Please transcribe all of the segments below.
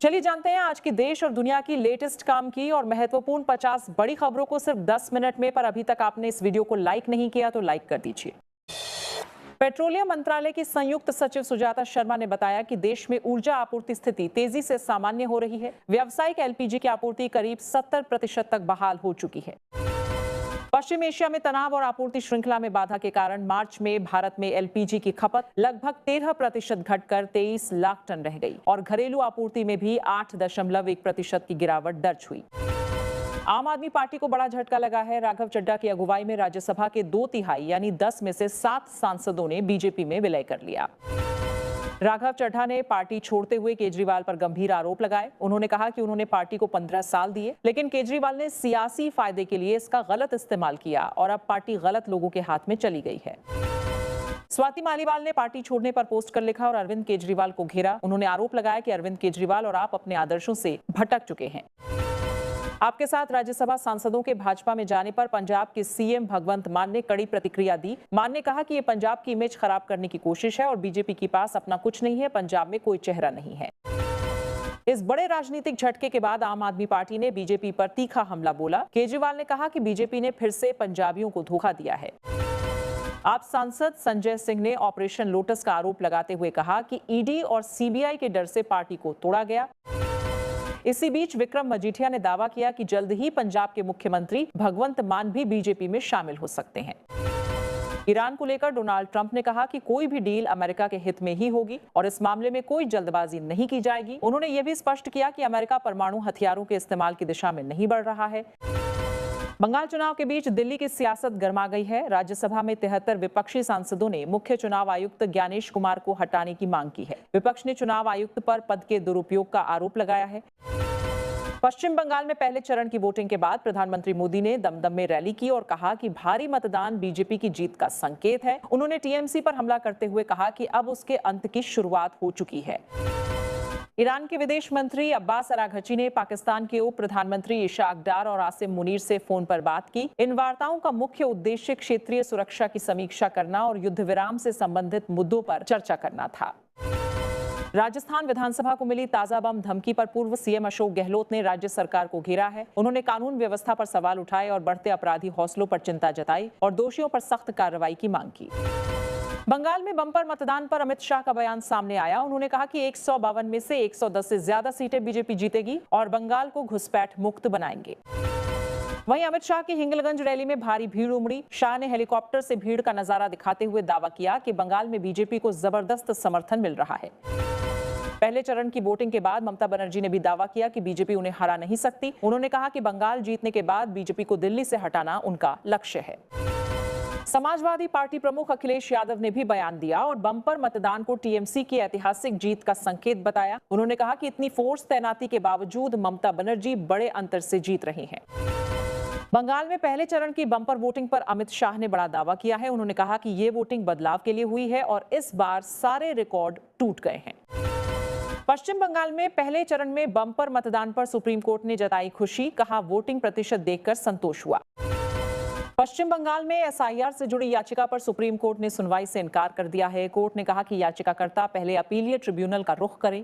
चलिए जानते हैं आज की देश और दुनिया की लेटेस्ट काम की और महत्वपूर्ण 50 बड़ी खबरों को सिर्फ 10 मिनट में। पर अभी तक आपने इस वीडियो को लाइक नहीं किया तो लाइक कर दीजिए। पेट्रोलियम मंत्रालय की संयुक्त सचिव सुजाता शर्मा ने बताया कि देश में ऊर्जा आपूर्ति स्थिति तेजी से सामान्य हो रही है। व्यावसायिक एलपीजी की आपूर्ति करीब 70% तक बहाल हो चुकी है। पश्चिम एशिया में तनाव और आपूर्ति श्रृंखला में बाधा के कारण मार्च में भारत में एलपीजी की खपत लगभग 13% घटकर 23 लाख टन रह गई और घरेलू आपूर्ति में भी 8.1% की गिरावट दर्ज हुई। आम आदमी पार्टी को बड़ा झटका लगा है। राघव चड्ढा की अगुवाई में राज्यसभा के 2/3 यानी 10 में से 7 सांसदों ने बीजेपी में विलय कर लिया। राघव चड्ढा ने पार्टी छोड़ते हुए केजरीवाल पर गंभीर आरोप लगाए। उन्होंने कहा कि उन्होंने पार्टी को 15 साल दिए, लेकिन केजरीवाल ने सियासी फायदे के लिए इसका गलत इस्तेमाल किया और अब पार्टी गलत लोगों के हाथ में चली गई है। स्वाति मालीवाल ने पार्टी छोड़ने पर पोस्ट कर लिखा और अरविंद केजरीवाल को घेरा। उन्होंने आरोप लगाया कि अरविंद केजरीवाल और आप अपने आदर्शों से भटक चुके हैं। आपके साथ राज्यसभा सांसदों के भाजपा में जाने पर पंजाब के सीएम भगवंत मान ने कड़ी प्रतिक्रिया दी। मान ने कहा कि ये पंजाब की इमेज खराब करने की कोशिश है और बीजेपी के पास अपना कुछ नहीं है, पंजाब में कोई चेहरा नहीं है। इस बड़े राजनीतिक झटके के बाद आम आदमी पार्टी ने बीजेपी पर तीखा हमला बोला। केजरीवाल ने कहा कि बीजेपी ने फिर से पंजाबियों को धोखा दिया है। आप सांसद संजय सिंह ने ऑपरेशन लोटस का आरोप लगाते हुए कहा कि ईडी और सीबीआई के डर से पार्टी को तोड़ा गया। इसी बीच विक्रम मजीठिया ने दावा किया कि जल्द ही पंजाब के मुख्यमंत्री भगवंत मान भी बीजेपी में शामिल हो सकते हैं। ईरान को लेकर डोनाल्ड ट्रंप ने कहा कि कोई भी डील अमेरिका के हित में ही होगी और इस मामले में कोई जल्दबाजी नहीं की जाएगी। उन्होंने यह भी स्पष्ट किया कि अमेरिका परमाणु हथियारों के इस्तेमाल की दिशा में नहीं बढ़ रहा है। बंगाल चुनाव के बीच दिल्ली की सियासत गर्मा गई है। राज्यसभा में 73 विपक्षी सांसदों ने मुख्य चुनाव आयुक्त ज्ञानेश कुमार को हटाने की मांग की है। विपक्ष ने चुनाव आयुक्त पर पद के दुरुपयोग का आरोप लगाया है। पश्चिम बंगाल में पहले चरण की वोटिंग के बाद प्रधानमंत्री मोदी ने दमदम में रैली की और कहा कि भारी मतदान बीजेपी की जीत का संकेत है। उन्होंने टीएमसी पर हमला करते हुए कहा कि अब उसके अंत की शुरुआत हो चुकी है। ईरान के विदेश मंत्री अब्बास अराघची ने पाकिस्तान के उप प्रधानमंत्री इशाक डार और आसिम मुनीर से फोन पर बात की। इन वार्ताओं का मुख्य उद्देश्य क्षेत्रीय सुरक्षा की समीक्षा करना और युद्ध विराम से संबंधित मुद्दों पर चर्चा करना था। राजस्थान विधानसभा को मिली ताजा बम धमकी पर पूर्व सीएम अशोक गहलोत ने राज्य सरकार को घेरा है। उन्होंने कानून व्यवस्था पर सवाल उठाए और बढ़ते अपराधी हौसलों पर चिंता जताई और दोषियों पर सख्त कार्रवाई की मांग की। बंगाल में बम्पर मतदान पर अमित शाह का बयान सामने आया। उन्होंने कहा कि 152 में से 110 से ज्यादा सीटें बीजेपी जीतेगी और बंगाल को घुसपैठ मुक्त बनाएंगे। वहीं अमित शाह की हिंगलगंज रैली में भारी भीड़ उमड़ी। शाह ने हेलीकॉप्टर से भीड़ का नजारा दिखाते हुए दावा किया कि बंगाल में बीजेपी को जबरदस्त समर्थन मिल रहा है। पहले चरण की वोटिंग के बाद ममता बनर्जी ने भी दावा किया कि बीजेपी उन्हें हरा नहीं सकती। उन्होंने कहा कि बंगाल जीतने के बाद बीजेपी को दिल्ली से हटाना उनका लक्ष्य है। समाजवादी पार्टी प्रमुख अखिलेश यादव ने भी बयान दिया और बम्पर मतदान को टीएमसी की ऐतिहासिक जीत का संकेत बताया। उन्होंने कहा कि इतनी फोर्स तैनाती के बावजूद ममता बनर्जी बड़े अंतर से जीत रही हैं। बंगाल में पहले चरण की बम्पर वोटिंग पर अमित शाह ने बड़ा दावा किया है। उन्होंने कहा कि ये वोटिंग बदलाव के लिए हुई है और इस बार सारे रिकॉर्ड टूट गए हैं। पश्चिम बंगाल में पहले चरण में बम्पर मतदान पर सुप्रीम कोर्ट ने जताई खुशी। कहा वोटिंग प्रतिशत देखकर संतोष हुआ। पश्चिम बंगाल में एसआईआर से जुड़ी याचिका पर सुप्रीम कोर्ट ने सुनवाई से इनकार कर दिया है। कोर्ट ने कहा कि याचिकाकर्ता पहले अपीलीय ट्रिब्यूनल का रुख करें।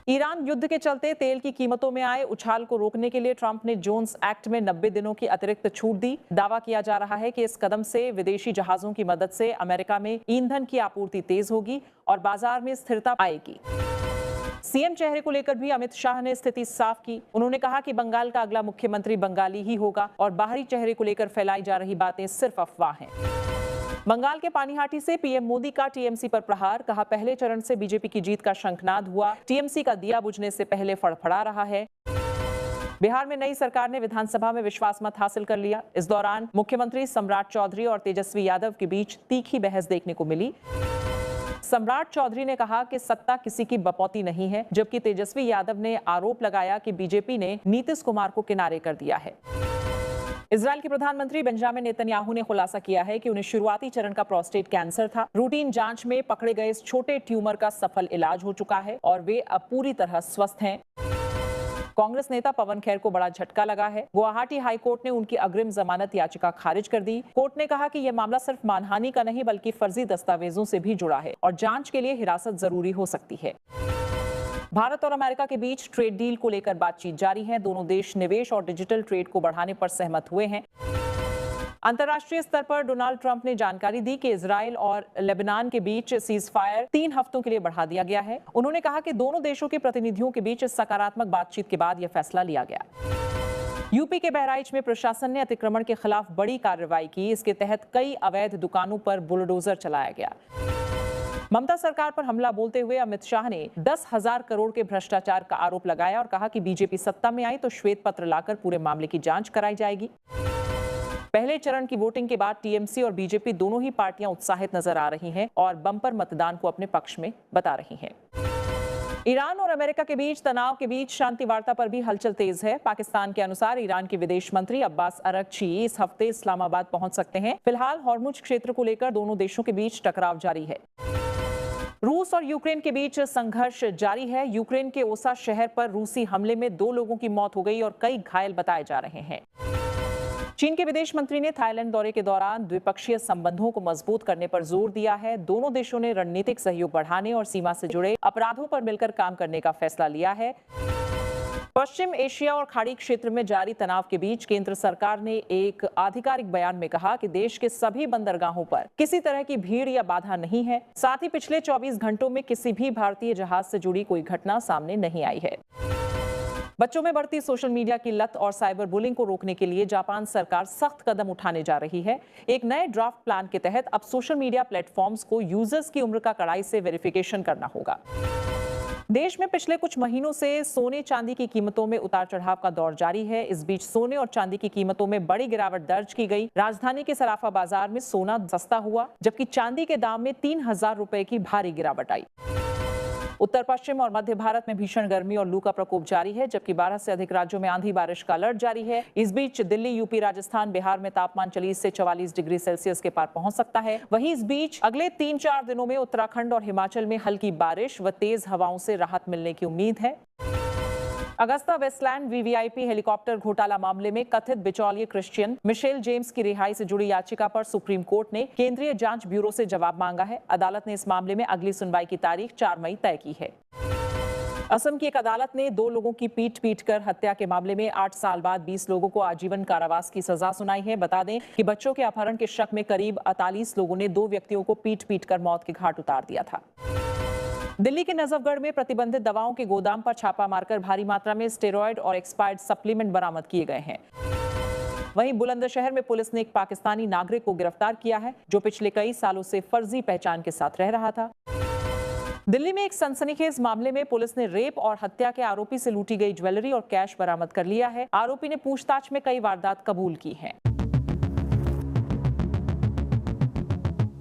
ईरान युद्ध के चलते तेल की कीमतों में आए उछाल को रोकने के लिए ट्रंप ने जोन्स एक्ट में 90 दिनों की अतिरिक्त छूट दी। दावा किया जा रहा है कि इस कदम से विदेशी जहाजों की मदद से अमेरिका में ईंधन की आपूर्ति तेज होगी और बाजार में स्थिरता आएगी। सीएम चेहरे को लेकर भी अमित शाह ने स्थिति साफ की। उन्होंने कहा कि बंगाल का अगला मुख्यमंत्री बंगाली ही होगा और बाहरी चेहरे को लेकर फैलाई जा रही बातें सिर्फ अफवाह हैं। बंगाल के पानीहाटी से पीएम मोदी का टीएमसी पर प्रहार। कहा पहले चरण से बीजेपी की जीत का शंखनाद हुआ। टीएमसी का दिया बुझने से पहले फड़फड़ा रहा है। बिहार में नई सरकार ने विधानसभा में विश्वास मत हासिल कर लिया। इस दौरान मुख्यमंत्री सम्राट चौधरी और तेजस्वी यादव के बीच तीखी बहस देखने को मिली। सम्राट चौधरी ने कहा कि सत्ता किसी की बपौती नहीं है, जबकि तेजस्वी यादव ने आरोप लगाया कि बीजेपी ने नीतीश कुमार को किनारे कर दिया है। इजराइल के प्रधानमंत्री बेंजामिन नेतन्याहू ने खुलासा किया है कि उन्हें शुरुआती चरण का प्रोस्टेट कैंसर था। रूटीन जांच में पकड़े गए इस छोटे ट्यूमर का सफल इलाज हो चुका है और वे अब पूरी तरह स्वस्थ हैं। कांग्रेस नेता पवन खेर को बड़ा झटका लगा है। गुवाहाटी हाईकोर्ट ने उनकी अग्रिम जमानत याचिका खारिज कर दी। कोर्ट ने कहा कि यह मामला सिर्फ मानहानि का नहीं बल्कि फर्जी दस्तावेजों से भी जुड़ा है और जांच के लिए हिरासत जरूरी हो सकती है। भारत और अमेरिका के बीच ट्रेड डील को लेकर बातचीत जारी है। दोनों देश निवेश और डिजिटल ट्रेड को बढ़ाने पर सहमत हुए हैं। अंतर्राष्ट्रीय स्तर पर डोनाल्ड ट्रंप ने जानकारी दी कि इजरायल और लेबनान के बीच सीज फायर 3 हफ्तों के लिए बढ़ा दिया गया है। उन्होंने कहा कि दोनों देशों के प्रतिनिधियों के बीच सकारात्मक बातचीत के बाद यह फैसला लिया गया। यूपी के बहराइच में प्रशासन ने अतिक्रमण के खिलाफ बड़ी कार्रवाई की। इसके तहत कई अवैध दुकानों पर बुलडोजर चलाया गया। ममता सरकार पर हमला बोलते हुए अमित शाह ने 10,000 करोड़ के भ्रष्टाचार का आरोप लगाया और कहा कि बीजेपी सत्ता में आई तो श्वेत पत्र लाकर पूरे मामले की जांच कराई जाएगी। पहले चरण की वोटिंग के बाद टीएमसी और बीजेपी दोनों ही पार्टियां उत्साहित नजर आ रही हैं और बम्पर मतदान को अपने पक्ष में बता रही हैं। ईरान और अमेरिका के बीच तनाव के बीच शांति वार्ता पर भी हलचल तेज है। पाकिस्तान के अनुसार ईरान के विदेश मंत्री अब्बास अरगची इस हफ्ते इस्लामाबाद पहुंच सकते हैं। फिलहाल हॉर्मुज क्षेत्र को लेकर दोनों देशों के बीच टकराव जारी है। रूस और यूक्रेन के बीच संघर्ष जारी है। यूक्रेन के ओसा शहर पर रूसी हमले में 2 लोगों की मौत हो गई और कई घायल बताए जा रहे हैं। चीन के विदेश मंत्री ने थाईलैंड दौरे के दौरान द्विपक्षीय संबंधों को मजबूत करने पर जोर दिया है। दोनों देशों ने रणनीतिक सहयोग बढ़ाने और सीमा से जुड़े अपराधों पर मिलकर काम करने का फैसला लिया है। पश्चिम एशिया और खाड़ी क्षेत्र में जारी तनाव के बीच केंद्र सरकार ने एक आधिकारिक बयान में कहा कि देश के सभी बंदरगाहों पर किसी तरह की भीड़ या बाधा नहीं है। साथ ही पिछले 24 घंटों में किसी भी भारतीय जहाज से जुड़ी कोई घटना सामने नहीं आई है। बच्चों में बढ़ती सोशल मीडिया की लत और साइबर बुलिंग को रोकने के लिए जापान सरकार सख्त कदम उठाने जा रही है। एक नए ड्राफ्ट प्लान के तहत अब सोशल मीडिया प्लेटफॉर्म्स को यूजर्स की उम्र का कड़ाई से वेरिफिकेशन करना होगा। देश में पिछले कुछ महीनों से सोने चांदी की कीमतों में उतार चढ़ाव का दौर जारी है। इस बीच सोने और चांदी की कीमतों में बड़ी गिरावट दर्ज की गई। राजधानी के सराफा बाजार में सोना सस्ता हुआ, जबकि चांदी के दाम में 3,000 रुपए की भारी गिरावट आई। उत्तर पश्चिम और मध्य भारत में भीषण गर्मी और लू का प्रकोप जारी है, जबकि 12 से अधिक राज्यों में आंधी बारिश का अलर्ट जारी है। इस बीच दिल्ली, यूपी, राजस्थान, बिहार में तापमान 40 से 44 डिग्री सेल्सियस के पार पहुंच सकता है। वहीं इस बीच अगले 3-4 दिनों में उत्तराखंड और हिमाचल में हल्की बारिश व तेज हवाओं से राहत मिलने की उम्मीद है। अगस्ता वेस्टलैंड वीवीआईपी हेलीकॉप्टर घोटाला मामले में कथित बिचौलिए क्रिश्चियन मिशेल जेम्स की रिहाई से जुड़ी याचिका पर सुप्रीम कोर्ट ने केंद्रीय जांच ब्यूरो से जवाब मांगा है। अदालत ने इस मामले में अगली सुनवाई की तारीख 4 मई तय की है। असम की एक अदालत ने 2 लोगों की पीट कर हत्या के मामले में 8 साल बाद 20 लोगों को आजीवन कारावास की सजा सुनाई है। बता दें कि बच्चों के अपहरण के शक में करीब 48 लोगों ने 2 व्यक्तियों को पीट कर मौत के घाट उतार दिया था। दिल्ली के नजफगढ़ में प्रतिबंधित दवाओं के गोदाम पर छापा मारकर भारी मात्रा में स्टेरॉयड और एक्सपायर्ड सप्लीमेंट बरामद किए गए हैं। वहीं बुलंदशहर में पुलिस ने एक पाकिस्तानी नागरिक को गिरफ्तार किया है, जो पिछले कई सालों से फर्जी पहचान के साथ रह रहा था। दिल्ली में एक सनसनीखेज मामले में पुलिस ने रेप और हत्या के आरोपी से लूटी गई ज्वेलरी और कैश बरामद कर लिया है। आरोपी ने पूछताछ में कई वारदात कबूल की हैं।